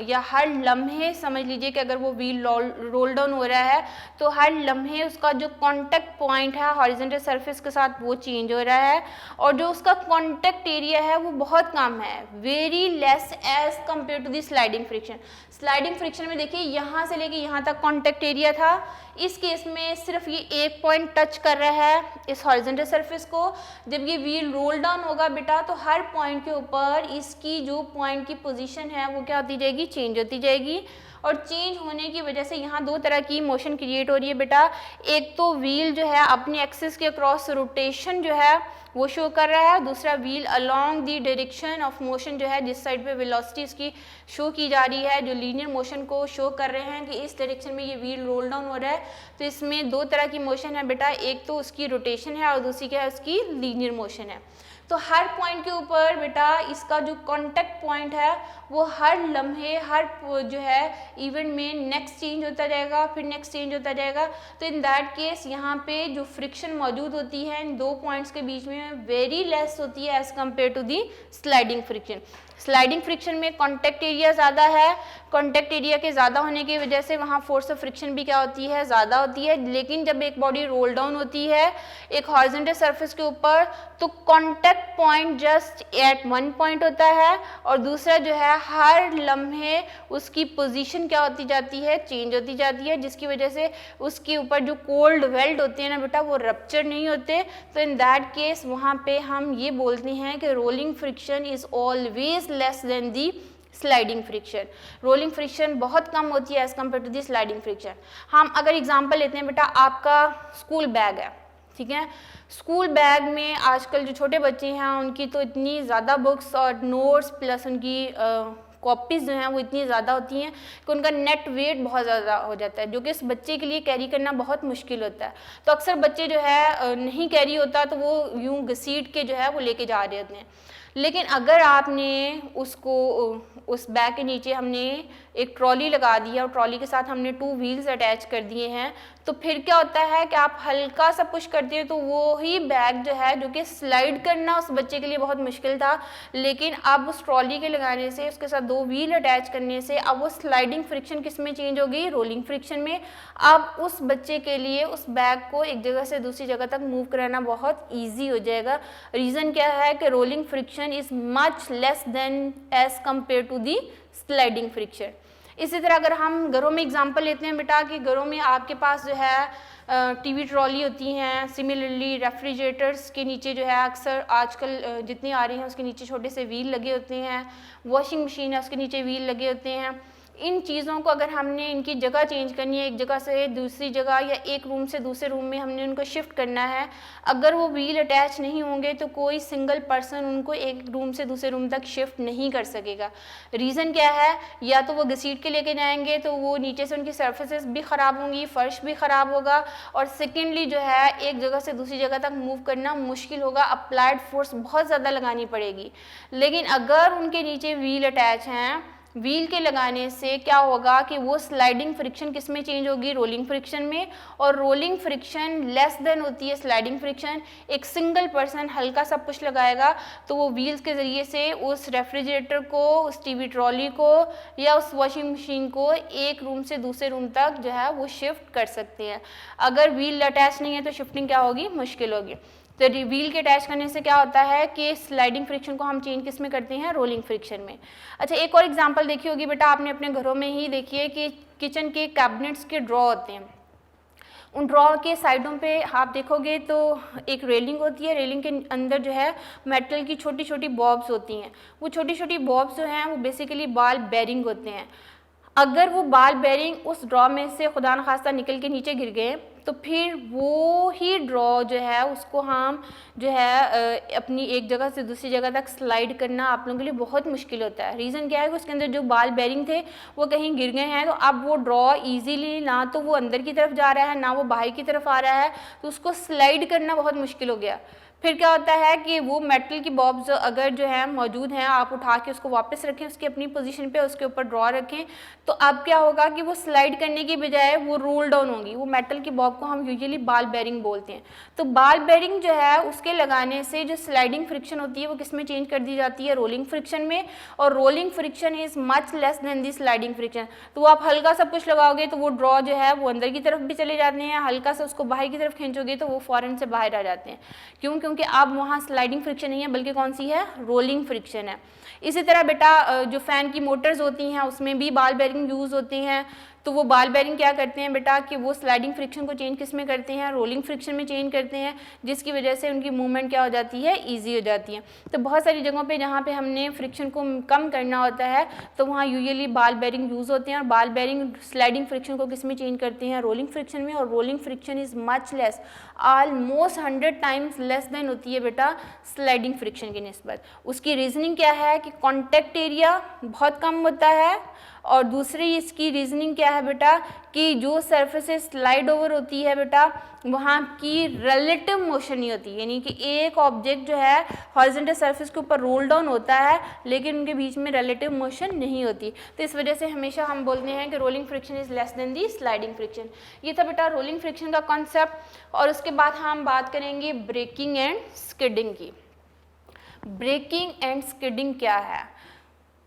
या हर लम्हे समझ लीजिए कि अगर वो व्हील रोल डाउन हो रहा है तो हर लम्हे उसका जो कांटेक्ट पॉइंट है हॉरिजॉन्टल सरफेस के साथ वो चेंज हो रहा है और जो उसका कांटेक्ट एरिया है वो बहुत कम है, very less as compare to the sliding friction. Sliding friction में देखिए यहाँ से लेके यहाँ तक कांटेक्ट एरिया था, इस केस में सिर्फ ये एक पॉइंट टच कर रहा है इस हॉरिजॉन्टल सरफेस को। जब ये व्हील रोल डाउन होगा बेटा तो हर पॉइंट के ऊपर इसकी जो पॉइंट की पोजीशन है वो क्या होती जाएगी, चेंज होती जाएगी। और चेंज होने की वजह से यहाँ दो तरह की मोशन क्रिएट हो रही है बेटा। एक तो व्हील जो है अपने एक्सिस के अक्रॉस रोटेशन जो है वो शो कर रहा है, दूसरा wheel along the direction of motion जो है जिस साइड पे वेलोसिटी इसकी शो की जा रही है, जो लीनियर मोशन को शो कर रहे हैं कि इस डायरेक्शन में ये व्हील रोल डाउन हो रहा है। तो इसमें दो तरह की मोशन है बेटा, एक तो उसकी रोटेशन है और दूसरी क्या है, उसकी लीनियर मोशन है। तो हर पॉइंट के ऊपर बेटा इसका जो कांटेक्ट पॉइंट है वो हर लम्हे हर जो है इवेंट में नेक्स्ट चेंज होता जाएगा, फिर नेक्स्ट चेंज होता जाएगा। तो इन दैट केस यहाँ पे जो फ्रिक्शन मौजूद होती है इन दो पॉइंट्स के बीच में वेरी लेस होती है as compare to the sliding friction. Sliding friction में कांटेक्ट एरिया ज़्यादा है, कांटेक्ट एरिया के ज़्यादा होने की वजह से वहाँ फोर्स ऑफ फ्रिक्शन भी क्या होती है, ज़्यादा होती है। लेकिन जब एक बॉडी रोल डाउन होती है एक हॉरिजॉन्टल सरफेस के ऊपर तो contact point just at one point होता है और दूसरा जो है हर लम्हे उसकी पोजीशन क्या होती जाती है, चेंज होती जाती है, जिसकी वजह से उसके ऊपर जो कोल्ड वेल्ड होते हैं ना बेटा वो रप्चर नहीं होते। तो इन दैट केस वहाँ पे हम ये बोलते हैं कि rolling friction is always less than the sliding friction. Rolling friction बहुत कम होती है as compare to the sliding friction. हम अगर एग्जांपल लेते हैं बेटा, आपका स्कूल बैग है, ठीक है। स्कूल बैग में आजकल जो छोटे बच्चे हैं उनकी तो इतनी ज़्यादा बुक्स और नोट्स प्लस उनकी कॉपीज़ जो हैं वो इतनी ज़्यादा होती हैं कि उनका नेट वेट बहुत ज़्यादा हो जाता है, जो कि उस बच्चे के लिए कैरी करना बहुत मुश्किल होता है। तो अक्सर बच्चे जो है नहीं कैरी होता तो वो यूँ घसीट के जो है वो लेके जा रहे होते हैं। लेकिन अगर आपने उसको उस बैग के नीचे हमने एक ट्रॉली लगा दी है और ट्रॉली के साथ हमने 2 व्हील्स अटैच कर दिए हैं तो फिर क्या होता है कि आप हल्का सा पुश करते हो तो वो ही बैग जो है, जो कि स्लाइड करना उस बच्चे के लिए बहुत मुश्किल था, लेकिन अब उस ट्रॉली के लगाने से उसके साथ 2 व्हील अटैच करने से अब वो स्लाइडिंग फ्रिक्शन किस में चेंज हो गई, रोलिंग फ्रिक्शन में। अब उस बच्चे के लिए उस बैग को एक जगह से दूसरी जगह तक मूव कराना बहुत ईजी हो जाएगा। रीज़न क्या है कि rolling friction is much less than as compare to the sliding friction. इसी तरह अगर हम घरों में एग्जांपल लेते हैं बेटा कि घरों में आपके पास जो है टीवी ट्रॉली होती हैं, सिमिलरली रेफ्रिजरेटर्स के नीचे जो है अक्सर आजकल जितनी आ रही हैं उसके नीचे छोटे से व्हील लगे होते हैं, वॉशिंग मशीन है उसके नीचे व्हील लगे होते हैं। इन चीज़ों को अगर हमने इनकी जगह चेंज करनी है, एक जगह से दूसरी जगह या एक रूम से दूसरे रूम में हमने उनको शिफ्ट करना है, अगर वो व्हील अटैच नहीं होंगे तो कोई सिंगल पर्सन उनको एक रूम से दूसरे रूम तक शिफ्ट नहीं कर सकेगा। रीज़न क्या है, या तो वो घसीट के लेके जाएंगे तो वो नीचे से उनकी सर्फेसेस भी ख़राब होंगी, फर्श भी ख़राब होगा, और सेकेंडली जो है एक जगह से दूसरी जगह तक मूव करना मुश्किल होगा, अप्लाइड फोर्स बहुत ज़्यादा लगानी पड़ेगी। लेकिन अगर उनके नीचे व्हील अटैच हैं, व्हील के लगाने से क्या होगा कि वो स्लाइडिंग फ्रिक्शन किस में चेंज होगी, रोलिंग फ्रिक्शन में, और रोलिंग फ्रिक्शन लेस देन होती है स्लाइडिंग फ्रिक्शन। एक सिंगल पर्सन हल्का सा पुश लगाएगा तो वो व्हील्स के ज़रिए से उस रेफ्रिजरेटर को, उस टीवी ट्रॉली को या उस वॉशिंग मशीन को एक रूम से दूसरे रूम तक जो है वो शिफ्ट कर सकते हैं। अगर व्हील अटैच नहीं है तो शिफ्टिंग क्या होगी, मुश्किल होगी। तो व्हील के अटैच करने से क्या होता है कि स्लाइडिंग फ्रिक्शन को हम चेंज किस में करते हैं, रोलिंग फ्रिक्शन में। अच्छा, एक और एग्जांपल देखी होगी बेटा आपने अपने घरों में ही, देखिए कि किचन के कैबिनेट्स के ड्रॉ होते हैं, उन ड्रॉ के साइडों पे आप देखोगे तो एक रेलिंग होती है, रेलिंग के अंदर जो है मेटल की छोटी छोटी बॉब्स होती हैं। वो छोटी छोटी बॉब्स जो हैं वो बेसिकली बॉल बेरिंग होते हैं। अगर वो बाल बेरिंग उस ड्रॉ में से खुदा न खास्ता निकल के नीचे गिर गए तो फिर वो ही ड्रॉ जो है उसको हम जो है अपनी एक जगह से दूसरी जगह तक स्लाइड करना आप लोगों के लिए बहुत मुश्किल होता है। रीज़न क्या है कि उसके अंदर जो बाल बेरिंग थे वो कहीं गिर गए हैं, तो अब वो ड्रॉ इजीली ना तो वो अंदर की तरफ जा रहा है ना वो बाहर की तरफ आ रहा है, तो उसको स्लाइड करना बहुत मुश्किल हो गया। फिर क्या होता है कि वो मेटल की बॉब्स अगर जो है मौजूद हैं, आप उठा के उसको वापस रखें उसकी अपनी पोजीशन पे, उसके ऊपर ड्रॉ रखें, तो अब क्या होगा कि वो स्लाइड करने की बजाय वो रोल डाउन होंगी। वो मेटल की बॉब को हम यूजुअली बाल बेरिंग बोलते हैं। तो बाल बेरिंग जो है उसके लगाने से जो स्लाइडिंग फ्रिक्शन होती है वो किस में चेंज कर दी जाती है, रोलिंग फ्रिक्शन में, और rolling friction is much less than the sliding friction. तो आप हल्का सा पुश लगाओगे तो वो ड्रॉ जो है वो अंदर की तरफ भी चले जाते हैं, हल्का सा उसको बाहर की तरफ खींचोगे तो वो फौरन से बाहर आ जाते हैं। क्यों? क्योंकि अब वहाँ स्लाइडिंग फ्रिक्शन नहीं है बल्कि कौन सी है, रोलिंग फ्रिक्शन है। इसी तरह बेटा जो फ़ैन की मोटर्स होती हैं उसमें भी बाल बेरिंग यूज़ होती हैं। तो वो बाल बेरिंग क्या करते हैं बेटा कि वो स्लाइडिंग फ्रिक्शन को चेंज किस में करते हैं, रोलिंग फ्रिक्शन में चेंज करते हैं, जिसकी वजह से उनकी मूवमेंट क्या हो जाती है, ईजी हो जाती है। तो बहुत सारी जगहों पे जहाँ पे हमने फ्रिक्शन को कम करना होता है तो वहाँ यूजुअली बाल बेरिंग यूज़ होते हैं, और बाल बेरिंग स्लाइडिंग फ्रिक्शन को किस में चेंज करते हैं, रोलिंग फ्रिक्शन में, और rolling friction is much less, almost 100 times less than होती है बेटा स्लाइडिंग फ्रिक्शन की निस्बत। उसकी रीजनिंग क्या है कि कॉन्टैक्ट एरिया बहुत कम होता है, और दूसरी इसकी रीजनिंग क्या है बेटा कि जो सरफेसेस स्लाइड ओवर होती है बेटा वहाँ की रिलेटिव मोशन नहीं होती, यानी कि एक ऑब्जेक्ट जो है हॉरिजॉन्टल सरफेस के ऊपर रोल डाउन होता है लेकिन उनके बीच में रिलेटिव मोशन नहीं होती। तो इस वजह से हमेशा हम बोलते हैं कि rolling friction is less than the sliding friction. ये था बेटा रोलिंग फ्रिक्शन का कॉन्सेप्ट। और उसके बाद हम बात करेंगे ब्रेकिंग एंड स्किडिंग की। ब्रेकिंग एंड स्किडिंग क्या है?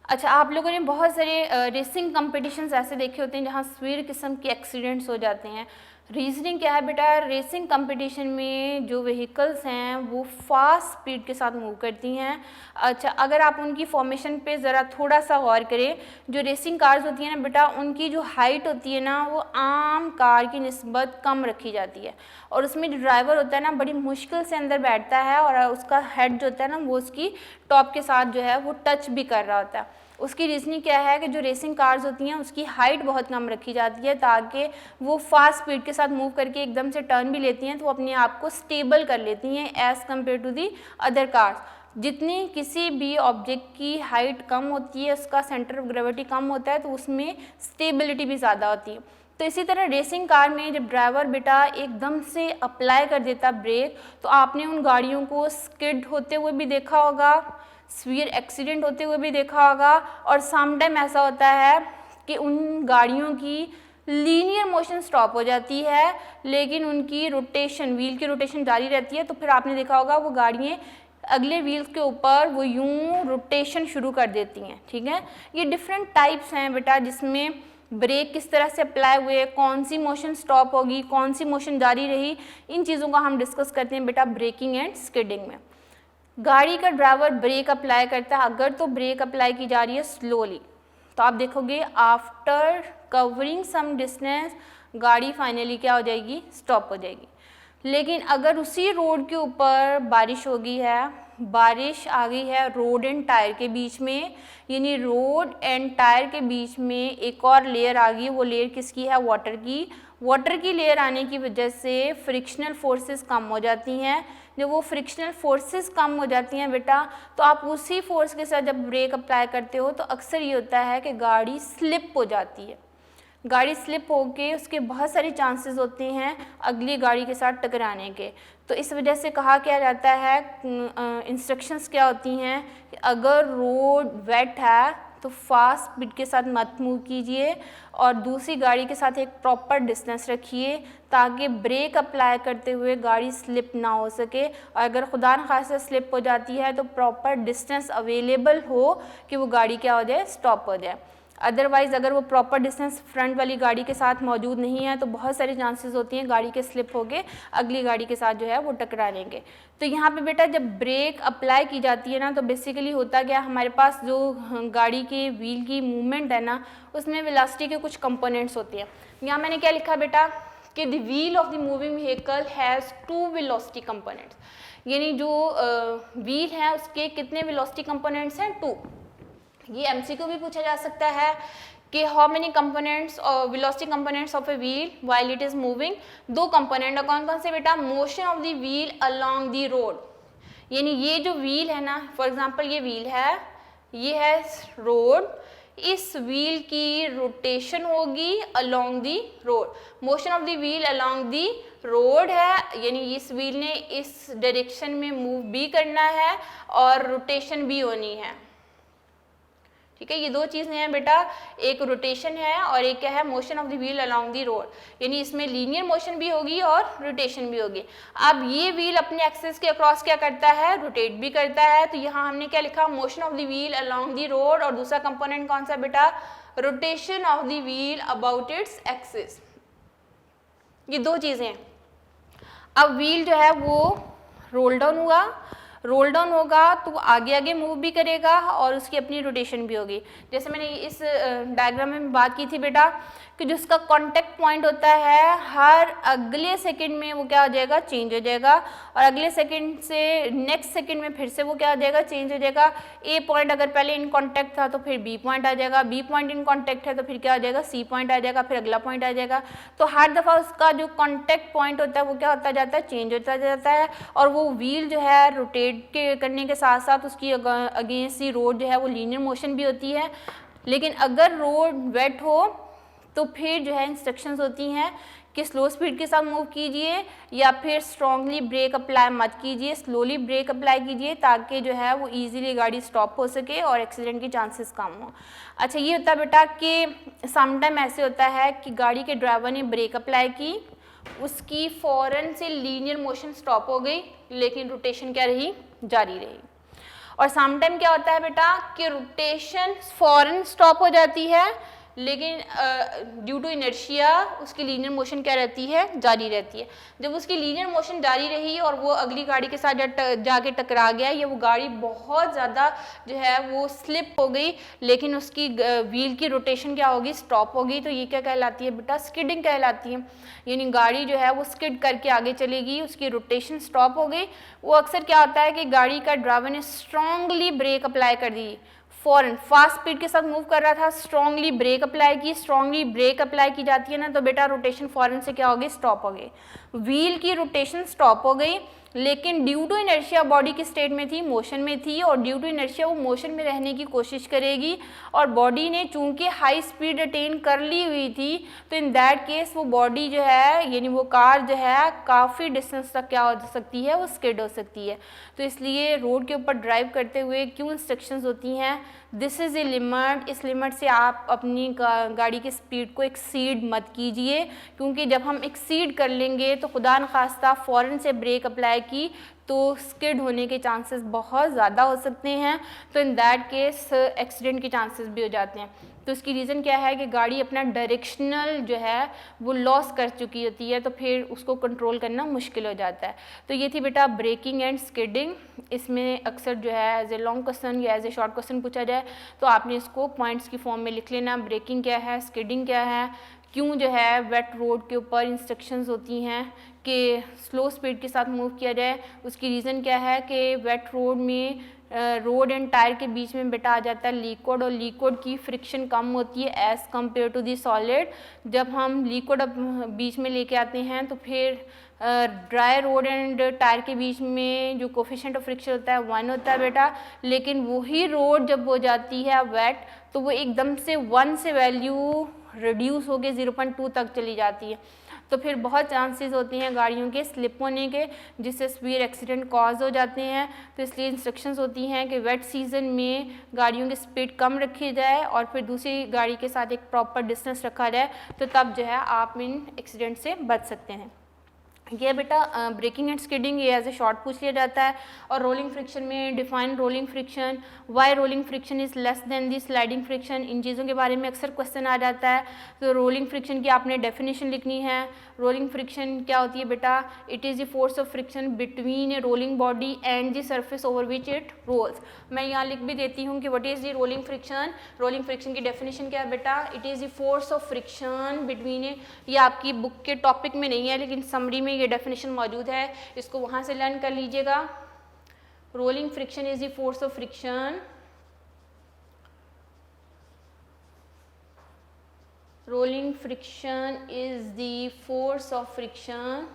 अच्छा, आप लोगों ने बहुत सारे रेसिंग कंपटीशंस ऐसे देखे होते हैं जहाँ स्वीर किस्म के एक्सीडेंट्स हो जाते हैं। रीजनिंग क्या है बेटा, रेसिंग कंपटीशन में जो व्हीकल्स हैं वो फास्ट स्पीड के साथ मूव करती हैं। अच्छा, अगर आप उनकी फॉर्मेशन पे ज़रा थोड़ा सा गौर करें, जो रेसिंग कार्स होती हैं ना बेटा उनकी जो हाइट होती है ना वो आम कार की निस्बत कम रखी जाती है, और उसमें जो ड्राइवर होता है ना बड़ी मुश्किल से अंदर बैठता है और उसका हेड जो होता है ना वो उसकी टॉप के साथ जो है वो टच भी कर रहा होता है। उसकी रीजनिंग क्या है कि जो रेसिंग कार्स होती हैं उसकी हाइट बहुत कम रखी जाती है ताकि वो फास्ट स्पीड के साथ मूव करके एकदम से टर्न भी लेती हैं तो वो अपने आप को स्टेबल कर लेती हैं as compare to the other cars. जितनी किसी भी ऑब्जेक्ट की हाइट कम होती है, उसका सेंटर ऑफ ग्रेविटी कम होता है, तो उसमें स्टेबिलिटी भी ज़्यादा होती है। तो इसी तरह रेसिंग कार में जब ड्राइवर बेटा एकदम से अप्लाई कर देता ब्रेक, तो आपने उन गाड़ियों को स्किड होते हुए भी देखा होगा, स्वीयर एक्सीडेंट होते हुए भी देखा होगा, और सम टाइम ऐसा होता है कि उन गाड़ियों की लीनियर मोशन स्टॉप हो जाती है लेकिन उनकी रोटेशन, व्हील की रोटेशन जारी रहती है। तो फिर आपने देखा होगा वो गाड़ियाँ अगले व्हील्स के ऊपर वो यूं रोटेशन शुरू कर देती हैं। ठीक है, ये डिफरेंट टाइप्स हैं बेटा जिसमें ब्रेक किस तरह से अप्लाई हुए, कौन सी मोशन स्टॉप होगी, कौन सी मोशन जारी रही, इन चीज़ों का हम डिस्कस करते हैं बेटा ब्रेकिंग एंड स्किडिंग में। गाड़ी का ड्राइवर ब्रेक अप्लाई करता है, अगर तो ब्रेक अप्लाई की जा रही है स्लोली तो आप देखोगे आफ्टर कवरिंग सम डिस्टेंस गाड़ी फाइनली क्या हो जाएगी, स्टॉप हो जाएगी। लेकिन अगर उसी रोड के ऊपर बारिश हो गई है, बारिश आ गई है रोड एंड टायर के बीच में, यानी रोड एंड टायर के बीच में एक और लेयर आ गई, वो लेयर किसकी है, वाटर की। वाटर की लेयर आने की वजह से फ्रिक्शनल फोर्सेस कम हो जाती हैं। जब वो फ्रिक्शनल फोर्सेस कम हो जाती हैं बेटा तो आप उसी फोर्स के साथ जब ब्रेक अप्लाई करते हो तो अक्सर ये होता है कि गाड़ी स्लिप हो जाती है। गाड़ी स्लिप होके उसके बहुत सारे चांसेस होते हैं अगली गाड़ी के साथ टकराने के। तो इस वजह से कहा क्या जाता है, इंस्ट्रक्शंस क्या होती हैं कि अगर रोड वेट है तो फास्ट स्पीड के साथ मत मूव कीजिए और दूसरी गाड़ी के साथ एक प्रॉपर डिस्टेंस रखिए ताकि ब्रेक अप्लाई करते हुए गाड़ी स्लिप ना हो सके, और अगर खुदा न खास्ता स्लिप हो जाती है तो प्रॉपर डिस्टेंस अवेलेबल हो कि वो गाड़ी क्या हो जाए, स्टॉप हो जाए। अदरवाइज़ अगर वो प्रॉपर डिस्टेंस फ्रंट वाली गाड़ी के साथ मौजूद नहीं है तो बहुत सारे चांसेस होती हैं गाड़ी के स्लिप होके अगली गाड़ी के साथ जो है वो टकरा लेंगे। तो यहाँ पे बेटा जब ब्रेक अप्लाई की जाती है ना तो बेसिकली होता क्या, हमारे पास जो गाड़ी के व्हील की मूवमेंट है ना उसमें वेलोसिटी के कुछ कंपोनेंट्स होते हैं। यहाँ मैंने क्या लिखा बेटा कि the wheel of the moving vehicle has 2 velocity components, यानी जो व्हील है उसके कितने वेलोसिटी कंपोनेंट्स हैं, 2। ये एमसीक्यू भी पूछा जा सकता है कि हाउ मेनी कंपोनेंट्स और velocity components of a wheel while it is moving. दो कंपोनेंट है, कौन कौन से बेटा? Motion of the wheel along the road, यानी ये जो व्हील है ना, फॉर एग्जांपल ये व्हील है, ये है रोड, इस व्हील की रोटेशन होगी along the road. Motion of the wheel along the road है, यानी इस व्हील ने इस डायरेक्शन में मूव भी करना है और रोटेशन भी होनी है। ठीक है, ये दो चीज़ें हैं बेटा, एक रोटेशन है और एक क्या है? Motion of the wheel along the road, यानी इसमें लीनियर मोशन भी होगी और रोटेशन भी होगी। अब ये व्हील अपने एक्सिस के अक्रॉस क्या करता है? रोटेट भी करता है। तो यहाँ हमने क्या लिखा? Motion of the wheel along the road, और दूसरा कंपोनेंट कौन सा बेटा? Rotation of the wheel about its axis. ये दो चीज़ें हैं। अब व्हील जो है वो रोल डाउन हुआ, रोल डाउन होगा तो आगे आगे मूव भी करेगा और उसकी अपनी रोटेशन भी होगी। जैसे मैंने इस डायग्राम में बात की थी बेटा कि जो उसका कांटेक्ट पॉइंट होता है, हर अगले सेकंड में वो क्या हो जाएगा? चेंज हो जाएगा, और अगले सेकंड से नेक्स्ट सेकंड में फिर से वो क्या हो जाएगा? चेंज हो जाएगा। ए पॉइंट अगर पहले इन कांटेक्ट था तो फिर बी पॉइंट आ जाएगा, बी पॉइंट इन कांटेक्ट है तो फिर क्या हो जाएगा? सी पॉइंट आ जाएगा, फिर अगला पॉइंट आ जाएगा। तो हर दफ़ा उसका जो कांटेक्ट पॉइंट होता है वो क्या होता जाता है? चेंज होता जाता है, और वो व्हील जो है रोटेट करने के साथ साथ उसकी अगेंस्ट दी रोड जो है वो लीनियर मोशन भी होती है। लेकिन अगर रोड वेट हो तो फिर जो है इंस्ट्रक्शंस होती हैं कि स्लो स्पीड के साथ मूव कीजिए या फिर स्ट्रांगली ब्रेक अप्लाई मत कीजिए, स्लोली ब्रेक अप्लाई कीजिए, ताकि जो है वो इजीली गाड़ी स्टॉप हो सके और एक्सीडेंट की चांसेस कम हो। अच्छा, ये होता है बेटा कि समटाइम ऐसे होता है कि गाड़ी के ड्राइवर ने ब्रेक अप्लाई की, उसकी फ़ौरन से लीनियर मोशन स्टॉप हो गई, लेकिन रोटेशन क्या रही? जारी रही। और समटाइम क्या होता है बेटा कि रोटेशन फ़ौरन स्टॉप हो जाती है, लेकिन ड्यू टू इनर्शिया उसकी लीनियर मोशन क्या रहती है? जारी रहती है। जब उसकी लीनियर मोशन जारी रही और वो अगली गाड़ी के साथ जाके टकरा गया, या वो गाड़ी बहुत ज़्यादा जो है वो स्लिप हो गई, लेकिन उसकी व्हील की रोटेशन क्या होगी? स्टॉप होगी, तो ये क्या कहलाती है बेटा? स्किडिंग कहलाती है। यानी गाड़ी जो है वो स्किड करके आगे चलेगी, उसकी रोटेशन स्टॉप हो गई। वो अक्सर क्या होता है कि गाड़ी का ड्राइवर ने स्ट्रांगली ब्रेक अप्लाई कर दी, फ़ौरन फास्ट स्पीड के साथ मूव कर रहा था, स्ट्रांगली ब्रेक अप्लाई की, स्ट्रांगली ब्रेक अप्लाई की जाती है ना, तो बेटा रोटेशन फ़ौरन से क्या हो गई? स्टॉप हो गई, व्हील की रोटेशन स्टॉप हो गई। लेकिन ड्यू टू इनर्शिया बॉडी की स्टेट में थी, मोशन में थी, और ड्यू टू इनर्शिया वो मोशन में रहने की कोशिश करेगी, और बॉडी ने चूंकि हाई स्पीड अटेन कर ली हुई थी, तो इन दैट केस वो बॉडी जो है, यानी वो कार जो है काफ़ी डिस्टेंस तक क्या हो सकती है? वो स्किड हो सकती है। तो इसलिए रोड के ऊपर ड्राइव करते हुए क्यों इंस्ट्रक्शंस होती हैं? दिस इज़ ए लिमिट, इस लिमिट से आप अपनी गाड़ी की स्पीड को एक्सीड मत कीजिए, क्योंकि जब हम एक्सीड कर लेंगे तो खुदा न खास्ता फ़ौरन से ब्रेक अप्लाई की तो स्किड होने के चांसेस बहुत ज़्यादा हो सकते हैं। तो इन दैट केस एक्सीडेंट के चांसेस भी हो जाते हैं। तो इसकी रीज़न क्या है कि गाड़ी अपना डायरेक्शनल जो है वो लॉस कर चुकी होती है, तो फिर उसको कंट्रोल करना मुश्किल हो जाता है। तो ये थी बेटा ब्रेकिंग एंड स्किडिंग। इसमें अक्सर जो है एज ए लॉन्ग क्वेश्चन या एज ए शॉर्ट क्वेश्चन पूछा जाए तो आपने इसको पॉइंट्स की फॉर्म में लिख लेना। ब्रेकिंग क्या है, स्किडिंग क्या है, क्यों जो है वेट रोड के ऊपर इंस्ट्रक्शंस होती हैं कि स्लो स्पीड के साथ मूव किया जाए। उसकी रीज़न क्या है कि वेट रोड में रोड एंड टायर के बीच में बेटा आ जाता है लिक्विड, और लिक्विड की फ्रिक्शन कम होती है as compare to the solid. जब हम लिक्विड बीच में लेके आते हैं तो फिर ड्राई रोड एंड टायर के बीच में जो कोफिशिएंट ऑफ फ्रिक्शन होता है 1 होता है बेटा, लेकिन वही रोड जब हो जाती है वेट तो वो एकदम से 1 से वैल्यू रिड्यूस होकर 0.2 तक चली जाती है। तो फिर बहुत चांसेस होते हैं गाड़ियों के स्लिप होने के, जिससे स्पीड एक्सीडेंट कॉज हो जाते हैं। तो इसलिए इंस्ट्रक्शंस होती हैं कि वेट सीज़न में गाड़ियों की स्पीड कम रखी जाए और फिर दूसरी गाड़ी के साथ एक प्रॉपर डिस्टेंस रखा जाए, तो तब जो है आप इन एक्सीडेंट से बच सकते हैं। ये बेटा ब्रेकिंग एंड स्किडिंग ये एज ए शॉर्ट पूछ लिया जाता है। और रोलिंग फ्रिक्शन में define rolling friction, why rolling friction is less than the sliding friction, इन चीज़ों के बारे में अक्सर क्वेश्चन आ जाता है। तो रोलिंग फ्रिक्शन की आपने डेफिनेशन लिखनी है। रोलिंग फ्रिक्शन क्या होती है बेटा? It is the force of friction between a rolling body and the surface over which it rolls. मैं यहाँ लिख भी देती हूँ कि what is the rolling friction. Rolling friction की डेफिनेशन क्या है बेटा? It is the force of friction between a, ये आपकी बुक के टॉपिक में नहीं है लेकिन समरी में ये डेफिनेशन मौजूद है, इसको वहाँ से लर्न कर लीजिएगा। Rolling friction is the force of friction rolling friction is the force of friction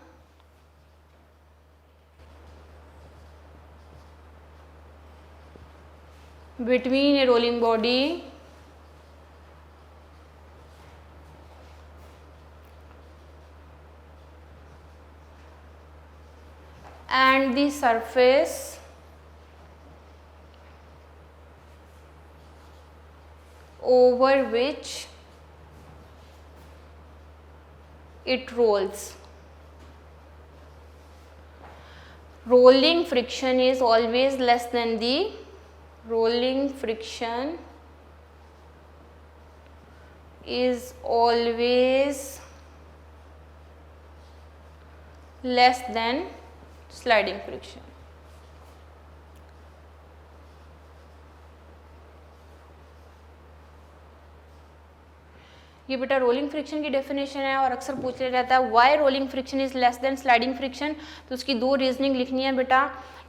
between a rolling body and the surface over which it rolls. Rolling friction is always less than the rolling friction is always less than sliding friction. ये बेटा rolling friction की definition है और अक्सर पूछ लिया जाता है why rolling friction is less than sliding friction. तो उसकी दो रीजनिंग लिखनी है बेटा।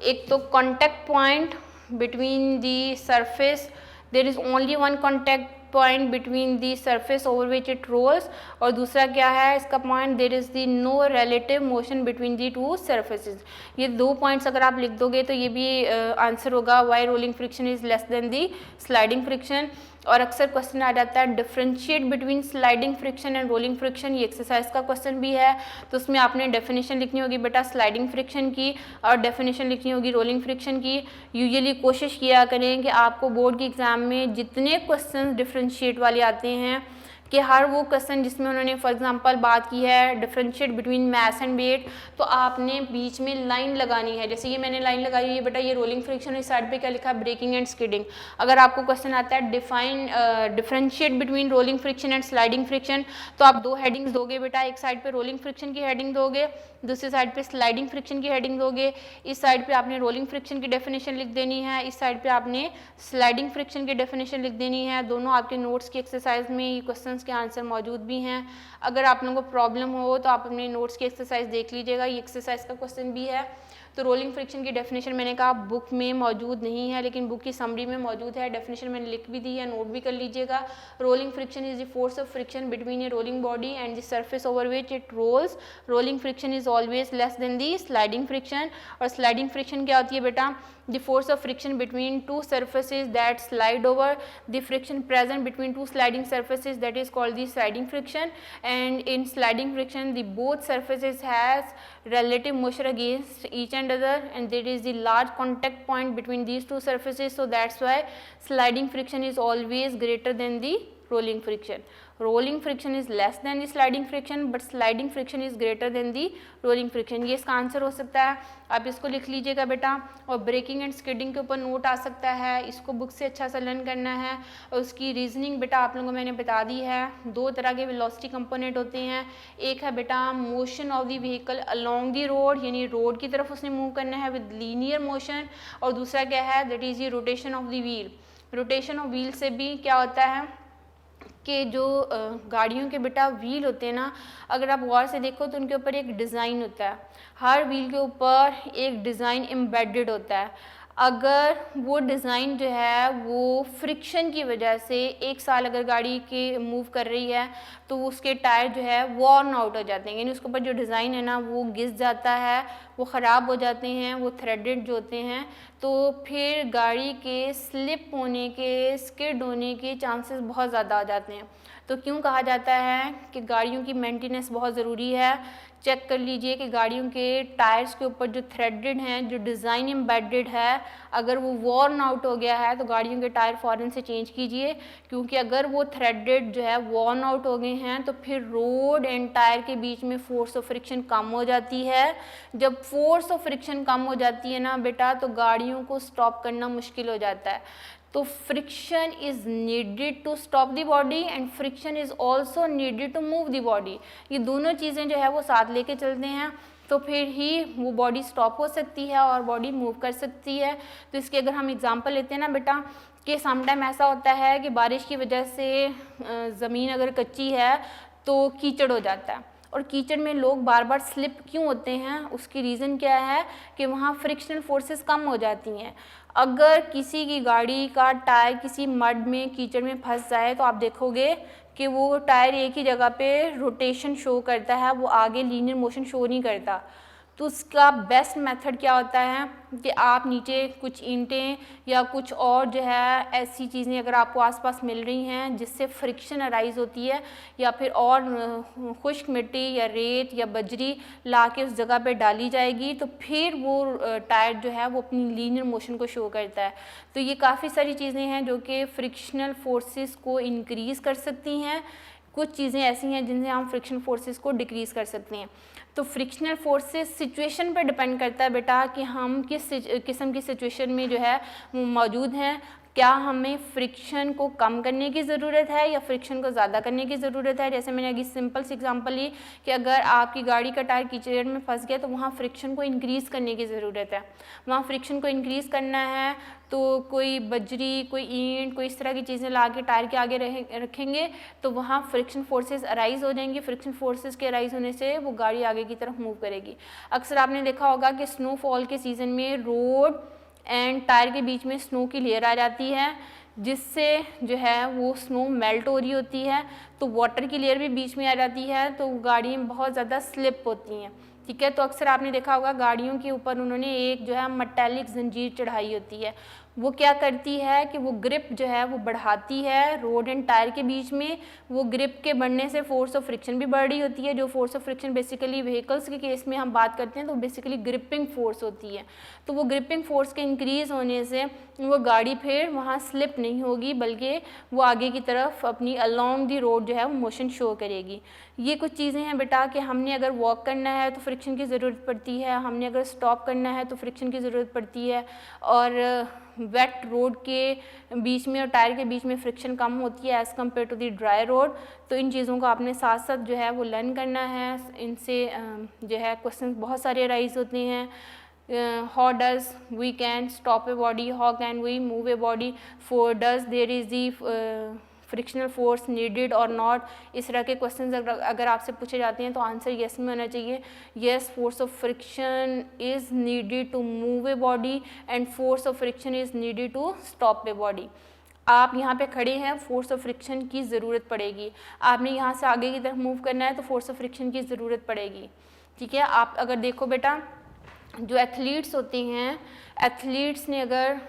एक तो contact point between the surface, there is only one contact point between the surface over which it rolls, और दूसरा क्या है इसका point, there is the no relative motion between the two surfaces. ये दो पॉइंट्स अगर आप लिख दोगे तो ये भी आंसर होगा why rolling friction is less than the sliding friction. और अक्सर क्वेश्चन आ जाता है differentiate between sliding friction and rolling friction, ये एक्सरसाइज का क्वेश्चन भी है। तो उसमें आपने डेफिनेशन लिखनी होगी बेटा स्लाइडिंग फ्रिक्शन की और डेफिनेशन लिखनी होगी रोलिंग फ्रिक्शन की। यूजुअली कोशिश किया करें कि आपको बोर्ड के एग्जाम में जितने क्वेश्चन डिफरेंशिएट वाले आते हैं कि हर वो क्वेश्चन जिसमें उन्होंने फॉर एग्जांपल बात की है differentiate between mass and weight, तो आपने बीच में लाइन लगानी है। जैसे ये मैंने लाइन लगाई है बेटा, ये रोलिंग फ्रिक्शन, इस साइड पे क्या लिखा है ब्रेकिंग एंड स्किडिंग। अगर आपको क्वेश्चन आता है differentiate between rolling friction and sliding friction, तो आप दो हेडिंग्स दोगे बेटा, एक साइड पे रोलिंग फ्रिक्शन की हेडिंग दोगे, दूसरी साइड पे स्लाइडिंग फ्रिक्शन की हेडिंग दोगे। इस साइड पे आपने रोलिंग फ्रिक्शन की डेफिनेशन लिख देनी है, इस साइड पे आपने स्लाइडिंग फ्रिक्शन की डेफिनेशन लिख देनी है। दोनों आपके नोट्स की एक्सरसाइज में ये क्वेश्चंस के आंसर मौजूद भी हैं। अगर आप लोगों को प्रॉब्लम हो तो आप अपने नोट्स की एक्सरसाइज देख लीजिएगा, ये एक्सरसाइज का क्वेश्चन भी है। तो रोलिंग फ्रिक्शन की डेफिनेशन मैंने कहा बुक में मौजूद नहीं है, लेकिन बुक की समरी में मौजूद है। डेफिनेशन मैंने लिख भी दी है, नोट भी कर लीजिएगा। Rolling friction is the force of friction between a rolling body and the surface over which it rolls. Rolling friction is always less than the sliding friction. और स्लाइडिंग फ्रिक्शन क्या होती है बेटा, the force of friction between two surfaces that slide over, the friction present between two sliding surfaces, that is called the sliding friction. And in sliding friction the both surfaces has relative motion against each and other, and there is the large contact point between these two surfaces, so that's why sliding friction is always greater than the rolling friction. Rolling friction is less than the sliding friction, but sliding friction is greater than the rolling friction. ये इसका answer हो सकता है, आप इसको लिख लीजिएगा बेटा। और ब्रेकिंग एंड स्किडिंग के ऊपर नोट आ सकता है, इसको बुक से अच्छा सा लर्न करना है। और उसकी रीजनिंग बेटा आप लोगों को मैंने बता दी है। दो तरह के वेलोसिटी कंपोनेंट होते हैं, एक है बेटा motion of the vehicle along the road, यानी रोड की तरफ उसने मूव करना है विद लीनियर मोशन, और दूसरा क्या है that is the rotation of the wheel. Rotation of wheel से भी क्या होता है कि जो गाड़ियों के बेटा व्हील होते हैं ना, अगर आप गौर से देखो तो उनके ऊपर एक डिज़ाइन होता है, हर व्हील के ऊपर एक डिज़ाइन एम्बेडेड होता है। अगर वो डिज़ाइन जो है वो फ्रिक्शन की वजह से एक साल अगर गाड़ी के मूव कर रही है तो उसके टायर जो है वॉर्न आउट हो जाते हैं, यानी उसके ऊपर जो डिज़ाइन है ना वो घिस जाता है, वो ख़राब हो जाते हैं, वो थ्रेडेड जो होते हैं, तो फिर गाड़ी के स्लिप होने के, स्किड होने के चांसेस बहुत ज़्यादा आ जाते हैं। तो क्यों कहा जाता है कि गाड़ियों की मेंटेनेंस बहुत ज़रूरी है। चेक कर लीजिए कि गाड़ियों के टायर्स के ऊपर जो थ्रेडेड हैं, जो डिज़ाइन एम्बेडेड है, अगर वो वॉर्न आउट हो गया है तो गाड़ियों के टायर फ़ौरन से चेंज कीजिए, क्योंकि अगर वो थ्रेडेड जो है वॉर्न आउट हो गए हैं तो फिर रोड एंड टायर के बीच में फोर्स ऑफ फ्रिक्शन कम हो जाती है। जब फोर्स ऑफ फ्रिक्शन कम हो जाती है ना बेटा, तो गाड़ियों को स्टॉप करना मुश्किल हो जाता है। तो friction is needed to stop the body and friction is also needed to move the body. ये दोनों चीज़ें जो है वो साथ लेके चलते हैं, तो फिर ही वो बॉडी स्टॉप हो सकती है और बॉडी मूव कर सकती है। तो इसके अगर हम एग्जांपल लेते हैं ना बेटा, कि समटाइम ऐसा होता है कि बारिश की वजह से ज़मीन अगर कच्ची है तो कीचड़ हो जाता है, और कीचड़ में लोग बार बार स्लिप क्यों होते हैं, उसकी रीज़न क्या है कि वहाँ फ्रिक्शनल फोर्सेस कम हो जाती हैं। अगर किसी की गाड़ी का टायर किसी मड में, कीचड़ में फंस जाए तो आप देखोगे कि वो टायर एक ही जगह पे रोटेशन शो करता है, वो आगे लीनियर मोशन शो नहीं करता। तो उसका बेस्ट मेथड क्या होता है कि आप नीचे कुछ ईंटें या कुछ और जो है ऐसी चीज़ें अगर आपको आसपास मिल रही हैं जिससे फ्रिक्शन अराइज होती है, या फिर और खुश्क मिट्टी या रेत या बजरी ला के उस जगह पे डाली जाएगी, तो फिर वो टायर जो है वो अपनी लीनियर मोशन को शो करता है। तो ये काफ़ी सारी चीज़ें हैं जो कि फ्रिक्शनल फोर्सेस को इंक्रीज़ कर सकती हैं। कुछ चीज़ें ऐसी हैं जिनसे हम फ्रिक्शन फोर्सेस को डिक्रीज़ कर सकते हैं। तो फ्रिक्शनल फोर्सेस सिचुएशन पर डिपेंड करता है बेटा कि हम किस किस्म की सिचुएशन में जो है मौजूद हैं। क्या हमें फ्रिक्शन को कम करने की ज़रूरत है या फ्रिक्शन को ज़्यादा करने की ज़रूरत है। जैसे मैंने अभी सिंपल सी एग्जांपल ली कि अगर आपकी गाड़ी का टायर कीचड़ में फंस गया तो वहाँ फ्रिक्शन को इंक्रीज़ करने की ज़रूरत है। वहाँ फ्रिक्शन को इंक्रीज़ करना है तो कोई बजरी, कोई ईंट, कोई इस तरह की चीज़ें ला के टायर के आगे रखेंगे तो वहाँ फ्रिक्शन फोर्सेस अराइज हो जाएंगी। फ्रिक्शन फोर्सेस के अराइज होने से वो गाड़ी आगे की तरफ मूव करेगी। अक्सर आपने देखा होगा कि स्नोफॉल के सीज़न में रोड एंड टायर के बीच में स्नो की लेयर आ जाती है, जिससे जो है वो स्नो मेल्ट हो रही होती है, तो वाटर की लेयर भी बीच में आ जाती है, तो गाड़ी में बहुत ज़्यादा स्लिप होती हैं। ठीक है, तो अक्सर आपने देखा होगा गाड़ियों के ऊपर उन्होंने एक जो है मेटालिक जंजीर चढ़ाई होती है। वो क्या करती है कि वो ग्रिप जो है वो बढ़ाती है रोड एंड टायर के बीच में। वो ग्रिप के बढ़ने से फोर्स ऑफ फ्रिक्शन भी बढ़ रही होती है। जो force of friction basically vehicles के केस में हम बात करते हैं तो बेसिकली ग्रिपिंग फोर्स होती है। तो वो ग्रिपिंग फोर्स के इंक्रीज़ होने से वो गाड़ी फिर वहाँ स्लिप नहीं होगी, बल्कि वो आगे की तरफ अपनी अलोंग दी रोड जो है वो मोशन शो करेगी। ये कुछ चीज़ें हैं बेटा कि हमने अगर वॉक करना है तो फ्रिक्शन की ज़रूरत पड़ती है, हमने अगर स्टॉप करना है तो फ्रिक्शन की ज़रूरत पड़ती है, और वेट रोड के बीच में और टायर के बीच में फ्रिक्शन कम होती है as compare to the dry road. तो इन चीज़ों को आपने साथ साथ जो है वो लर्न करना है। इनसे जो है क्वेश्चन बहुत सारे राइज होते हैं। How does we can stop a body, how can we move a body, for does there is the frictional force needed और नॉट। इस तरह के क्वेश्चंस अगर आपसे पूछे जाते हैं तो आंसर येस में होना चाहिए। Yes, force of friction is needed to move a body and force of friction is needed to stop a body. आप यहाँ पे खड़े हैं, फोर्स ऑफ फ्रिक्शन की ज़रूरत पड़ेगी। आपने यहाँ से आगे की तरफ मूव करना है तो फोर्स ऑफ फ्रिक्शन की ज़रूरत पड़ेगी। ठीक है, आप अगर देखो बेटा जो एथलीट्स होते हैं, एथलीट्स ने अगर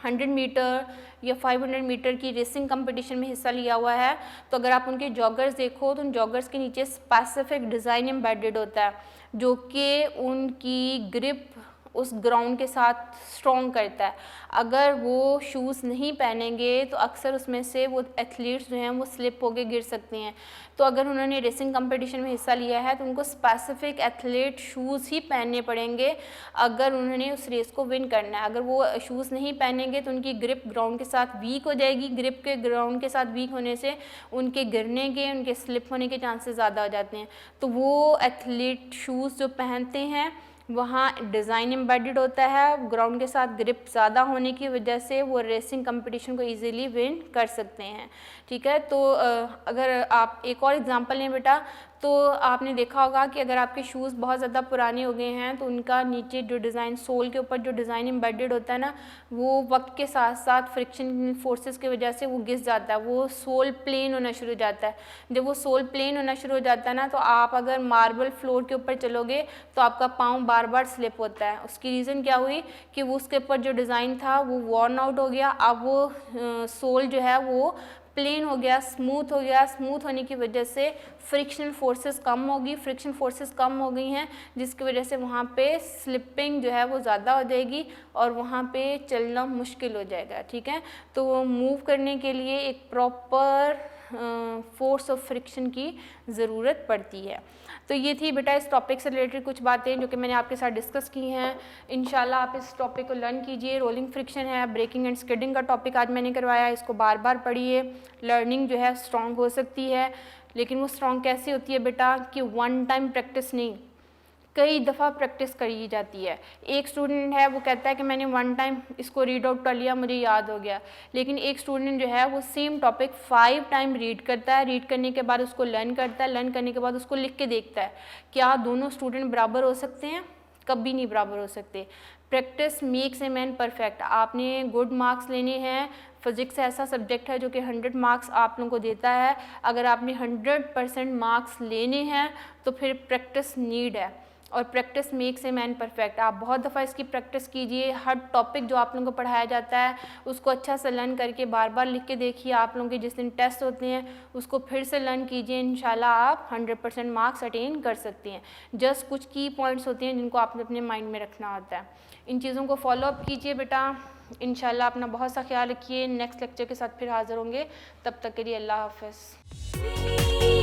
100 मीटर या 500 मीटर की रेसिंग कंपटीशन में हिस्सा लिया हुआ है तो अगर आप उनके जॉगर्स देखो तो उन जॉगर्स के नीचे स्पेसिफिक डिज़ाइन एम्बेडेड होता है जो कि उनकी ग्रिप उस ग्राउंड के साथ स्ट्रॉन्ग करता है। अगर वो शूज़ नहीं पहनेंगे तो अक्सर उसमें से वो एथलीट्स जो हैं वो स्लिप होके गिर सकते हैं। तो अगर उन्होंने रेसिंग कंपटीशन में हिस्सा लिया है तो उनको स्पेसिफिक एथलीट शूज़ ही पहनने पड़ेंगे अगर उन्होंने उस रेस को विन करना है। अगर वो शूज़ नहीं पहनेंगे तो उनकी ग्रिप ग्राउंड के साथ वीक हो जाएगी। ग्रिप के ग्राउंड के साथ वीक होने से उनके गिरने के, उनके स्लिप होने के चांसेस ज़्यादा हो जाते हैं। तो वो एथलीट शूज़ जो पहनते हैं वहाँ डिज़ाइन एम्बेडेड होता है, ग्राउंड के साथ ग्रिप ज़्यादा होने की वजह से वो रेसिंग कंपटीशन को इजीली विन कर सकते हैं। ठीक है, तो अगर आप एक और एग्जांपल लें बेटा तो आपने देखा होगा कि अगर आपके शूज़ बहुत ज़्यादा पुराने हो गए हैं तो उनका नीचे जो डिज़ाइन, सोल के ऊपर जो डिज़ाइन एम्बेडेड होता है ना, वो वक्त के साथ साथ फ्रिक्शन फोर्सेस की वजह से वो घिस जाता है, वो सोल प्लेन होना शुरू हो जाता है। जब वो सोल प्लेन होना शुरू हो जाता है ना तो आप अगर मार्बल फ्लोर के ऊपर चलोगे तो आपका पाँव बार बार स्लिप होता है। उसकी रीज़न क्या हुई कि वो उसके ऊपर जो डिज़ाइन था वो वॉर्न आउट हो गया। अब वो सोल जो है वो प्लेन हो गया, स्मूथ हो गया। स्मूथ होने की वजह से फ्रिक्शन फोर्सेस कम होगी, फ्रिक्शन फोर्सेस कम हो गई हैं जिसकी वजह से वहाँ पे स्लिपिंग जो है वो ज़्यादा हो जाएगी और वहाँ पे चलना मुश्किल हो जाएगा। ठीक है, तो मूव करने के लिए एक प्रॉपर फोर्स ऑफ फ्रिक्शन की ज़रूरत पड़ती है। तो ये थी बेटा इस टॉपिक से रिलेटेड कुछ बातें जो कि मैंने आपके साथ डिस्कस की हैं। इंशाल्लाह आप इस टॉपिक को लर्न कीजिए। रोलिंग फ्रिक्शन है, ब्रेकिंग एंड स्किडिंग का टॉपिक आज मैंने करवाया, इसको बार बार पढ़िए। लर्निंग जो है स्ट्रॉन्ग हो सकती है, लेकिन वो स्ट्रॉन्ग कैसे होती है बेटा कि वन टाइम प्रैक्टिस नहीं, कई दफ़ा प्रैक्टिस करी जाती है। एक स्टूडेंट है वो कहता है कि मैंने वन टाइम इसको रीड आउट कर लिया, मुझे याद हो गया, लेकिन एक स्टूडेंट जो है वो सेम टॉपिक 5 टाइम रीड करता है, रीड करने के बाद उसको लर्न करता है, लर्न करने के बाद उसको लिख के देखता है। क्या दोनों स्टूडेंट बराबर हो सकते हैं? कभी नहीं बराबर हो सकते। Practice makes a man perfect. आपने गुड मार्क्स लेने हैं। फिज़िक्स ऐसा सब्जेक्ट है जो कि 100 मार्क्स आप लोगों को देता है। अगर आपने 100% मार्क्स लेने हैं तो फिर प्रैक्टिस नीड है, और practice makes a man perfect. आप बहुत दफ़ा इसकी प्रैक्टिस कीजिए। हर टॉपिक जो आप लोगों को पढ़ाया जाता है उसको अच्छा से लर्न करके बार बार लिख के देखिए। आप लोगों के जिस दिन टेस्ट होते हैं उसको फिर से लर्न कीजिए। इंशाल्लाह आप 100% मार्क्स अटेन कर सकते हैं। जस्ट कुछ की पॉइंट्स होते हैं जिनको आपने अपने माइंड में रखना होता है। इन चीज़ों को फॉलो अप कीजिए बेटा। इंशाल्लाह अपना बहुत सा ख्याल रखिए। नेक्स्ट लेक्चर के साथ फिर हाज़िर होंगे। तब तक के लिए अल्लाह हाफ़िज़।